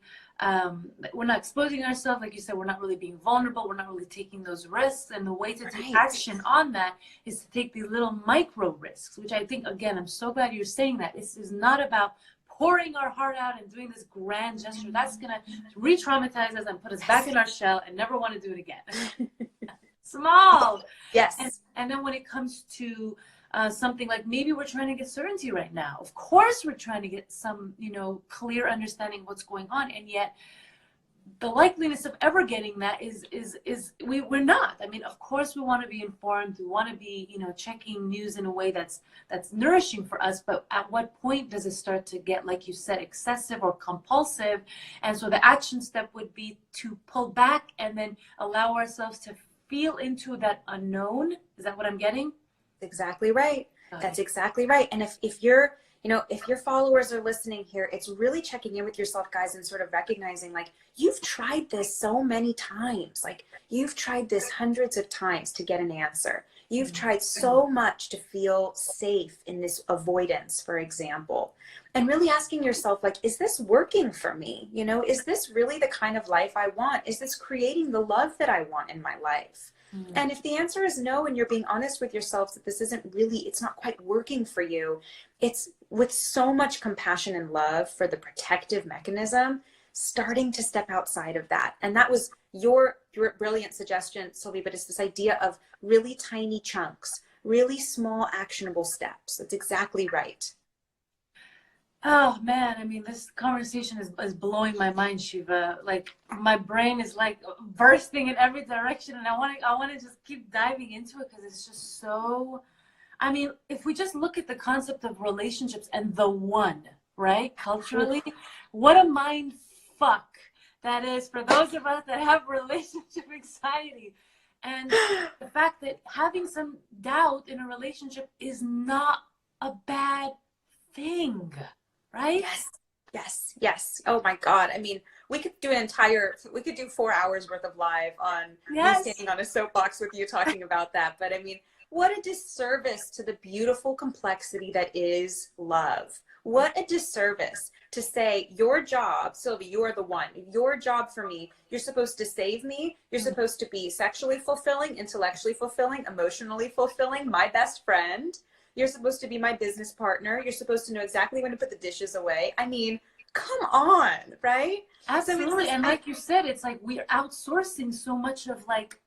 Speaker 1: we're not exposing ourselves. Like you said, we're not really being vulnerable. We're not really taking those risks. And the way to take action on that is to take these little micro risks, which I think, again, I'm so glad you're saying that. This is not about pouring our heart out and doing this grand gesture. That's going to re-traumatize us and put us back in our shell and never want to do it again. Small.
Speaker 2: Yes.
Speaker 1: And then when it comes to something like, maybe we're trying to get certainty right now. Of course, we're trying to get some, clear understanding of what's going on. And yet the likeliness of ever getting that is we're not. I mean, of course we want to be informed. We want to be, checking news in a way that's nourishing for us. But at what point does it start to get, like you said, excessive or compulsive? And so the action step would be to pull back and then allow ourselves to feel into that unknown. Is that what I'm getting?
Speaker 2: Exactly right. That's exactly right. And if you're, if your followers are listening here, it's really checking in with yourself, guys, and sort of recognizing, like, you've tried this so many times. Like, you've tried this hundreds of times to get an answer. You've tried so much to feel safe in this avoidance, for example, and really asking yourself, like, is this working for me? Is this really the kind of life I want? Is this creating the love that I want in my life? And if the answer is no, and you're being honest with yourself that this isn't really, it's not quite working for you, it's with so much compassion and love for the protective mechanism, starting to step outside of that. And that was your brilliant suggestion, Silvy, but it's this idea of really tiny chunks, really small actionable steps. That's exactly right.
Speaker 1: Oh man, I mean, this conversation is blowing my mind, Sheva. Like, my brain is like bursting in every direction, and I want to just keep diving into it because it's just so. I mean, if we just look at the concept of relationships and the one, right, culturally, what a mind fuck that is for those of us that have relationship anxiety. And the fact that having some doubt in a relationship is not a bad thing, right?
Speaker 2: Yes. Oh my God. I mean, we could do 4 hours worth of live on me standing on a soapbox with you talking about that. But I mean, what a disservice to the beautiful complexity that is love. What a disservice to say your job, Silvy, you are the one. Your job for me, you're supposed to save me. You're supposed to be sexually fulfilling, intellectually fulfilling, emotionally fulfilling, my best friend. You're supposed to be my business partner. You're supposed to know exactly when to put the dishes away. I mean, come on, right?
Speaker 1: Absolutely.
Speaker 2: So
Speaker 1: and like you said, it's like we're outsourcing so much of like,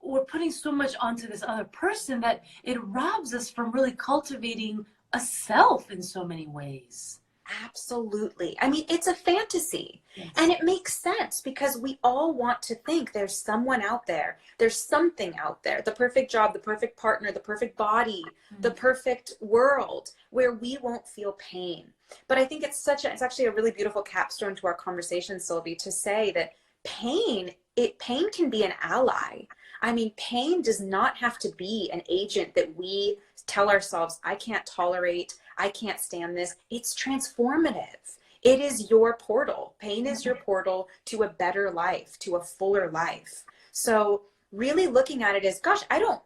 Speaker 1: we're putting so much onto this other person that it robs us from really cultivating a self in so many ways.
Speaker 2: Absolutely. I mean, it's a fantasy.
Speaker 1: Yes.
Speaker 2: And it makes sense because we all want to think there's someone out there. There's something out there. The perfect job, the perfect partner, the perfect body, the perfect world where we won't feel pain. But I think it's actually a really beautiful capstone to our conversation, Silvy, to say that pain can be an ally. I mean, pain does not have to be an agent that we tell ourselves, I can't tolerate, I can't stand this. It's transformative. It is your portal. Pain is your portal to a better life, to a fuller life. So really looking at it as, gosh, I don't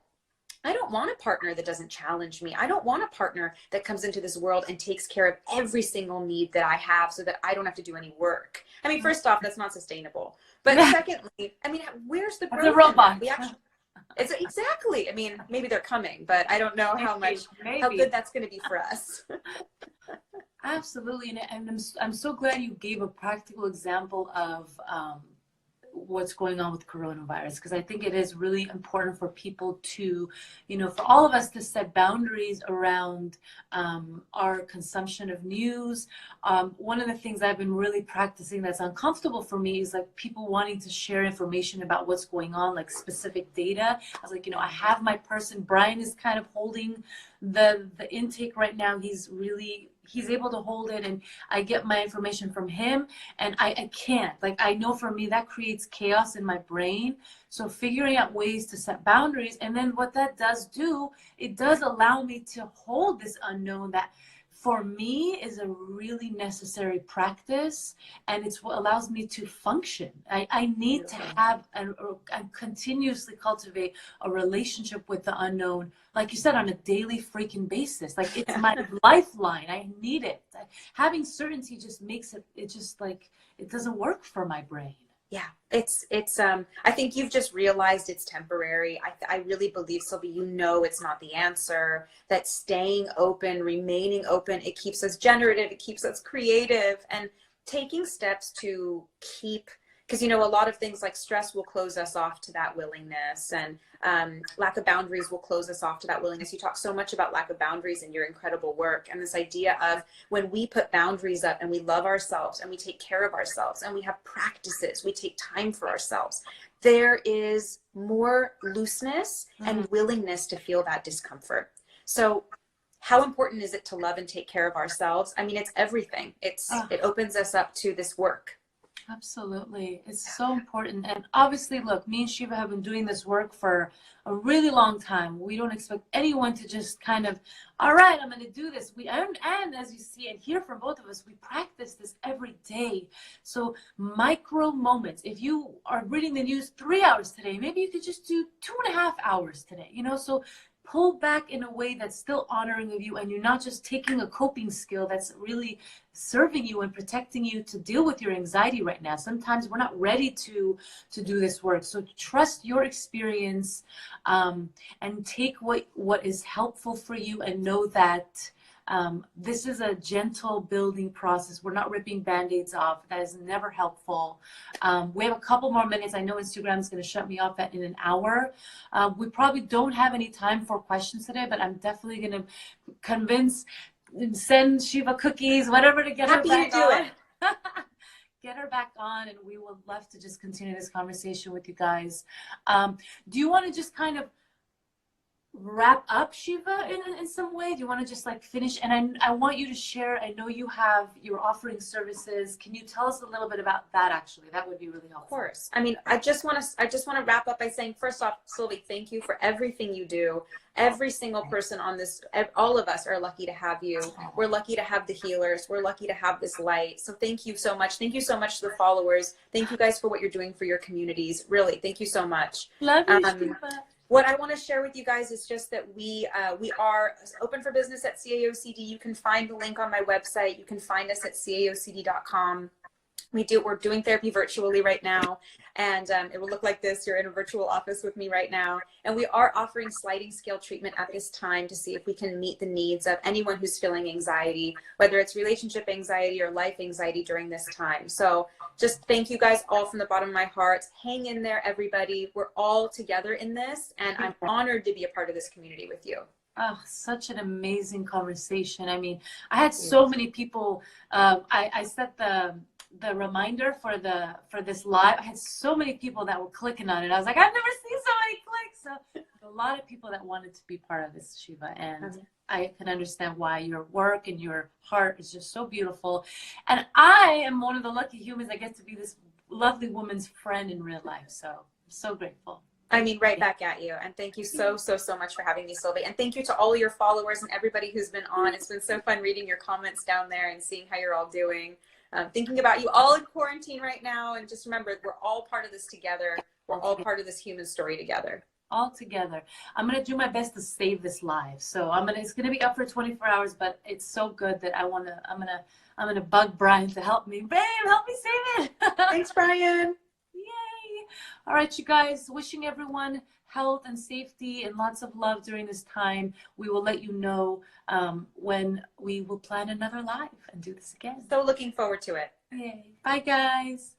Speaker 2: want a partner that doesn't challenge me. I don't want a partner that comes into this world and takes care of every single need that I have so that I don't have to do any work. I mean, first off, that's not sustainable. But secondly, I mean, where's the growth?
Speaker 1: The robot.
Speaker 2: It's exactly. I mean, maybe they're coming, but I don't know how good that's going to be for us.
Speaker 1: Absolutely. And I'm so glad you gave a practical example of what's going on with coronavirus, because I think it is really important for people to, for all of us to set boundaries around our consumption of news. One of the things I've been really practicing that's uncomfortable for me is like people wanting to share information about what's going on, like specific data. I was like, I have my person, Brian is kind of holding the intake right now. He's able to hold it, and I get my information from him, and I can't. Like, I know for me that creates chaos in my brain. So figuring out ways to set boundaries, and then what that does do, it does allow me to hold this unknown that for me is a really necessary practice, and it's what allows me to function. I need to have and continuously cultivate a relationship with the unknown, like you said, on a daily freaking basis. Like, it's my lifeline. I need it. Having certainty just makes it just like, it doesn't work for my brain.
Speaker 2: Yeah, it's I think you've just realized it's temporary. I really believe, Silvy, it's not the answer, that staying open, remaining open, it keeps us generative, it keeps us creative, and taking steps to keep, because, a lot of things like stress will close us off to that willingness, and lack of boundaries will close us off to that willingness. You talk so much about lack of boundaries in your incredible work, and this idea of when we put boundaries up and we love ourselves and we take care of ourselves and we have practices, we take time for ourselves, there is more looseness and willingness to feel that discomfort. So how important is it to love and take care of ourselves? I mean, it's everything. It opens us up to this work.
Speaker 1: Absolutely. It's so important. And obviously, look, me and Sheva have been doing this work for a really long time. We don't expect anyone to just kind of, all right, I'm going to do this. And as you see and hear from both of us, we practice this every day. So micro moments. If you are reading the news 3 hours today, maybe you could just do 2.5 hours today, so pull back in a way that's still honoring of you, and you're not just taking a coping skill that's really serving you and protecting you to deal with your anxiety right now. Sometimes we're not ready to do this work. So trust your experience, and take what is helpful for you, and know that this is a gentle building process. We're not ripping band-aids off. That is never helpful. We have a couple more minutes. I know Instagram is going to shut me off in an hour. We probably don't have any time for questions today, but I'm definitely going to send Sheva cookies, whatever, to get her back on. Get her back on, and we would love to just continue this conversation with you guys. Do you want to just kind of wrap up, Shiva, in some way? Do you want to just like finish? And I want you to share. I know you're offering services. Can you tell us a little bit about that? Actually, that would be really helpful.
Speaker 2: Of course. I mean, I just want to wrap up by saying, first off, Silvy, thank you for everything you do. Every single person on this, all of us are lucky to have you. We're lucky to have the healers. We're lucky to have this light. So thank you so much. Thank you so much to the followers. Thank you guys for what you're doing for your communities. Really, thank you so much.
Speaker 1: Love you, Shiva.
Speaker 2: What I want to share with you guys is just that we are open for business at CAOCD. You can find the link on my website. You can find us at caocd.com. We're doing therapy virtually right now, and it will look like this. You're in a virtual office with me right now, and we are offering sliding scale treatment at this time to see if we can meet the needs of anyone who's feeling anxiety, whether it's relationship anxiety or life anxiety during this time. So just thank you guys all from the bottom of my heart. Hang in there, everybody. We're all together in this, and I'm honored to be a part of this community with you.
Speaker 1: Oh, such an amazing conversation. I mean, I had so many people. I set the reminder for this live. I had so many people that were clicking on it. I was like, I've never seen so many clicks. So a lot of people that wanted to be part of this, Shiva, and I can understand why. Your work and your heart is just so beautiful. And I am one of the lucky humans that get to be this lovely woman's friend in real life. So I'm so grateful.
Speaker 2: I mean, right back at you. And thank you so much for having me, Silvy. And thank you to all your followers and everybody who's been on. It's been so fun reading your comments down there and seeing how you're all doing. Thinking about you all in quarantine right now. And just remember, we're all part of this together. We're all part of this human story together.
Speaker 1: All together. I'm going to do my best to save this live. So it's going to be up for 24 hours, but it's so good that I'm going to bug Brian to help me. Babe, help me save it.
Speaker 2: Thanks, Brian.
Speaker 1: Yay. All right, you guys, wishing everyone health and safety and lots of love during this time. We will let you know when we will plan another live and do this again.
Speaker 2: So looking forward to it.
Speaker 1: Yay. Bye, guys.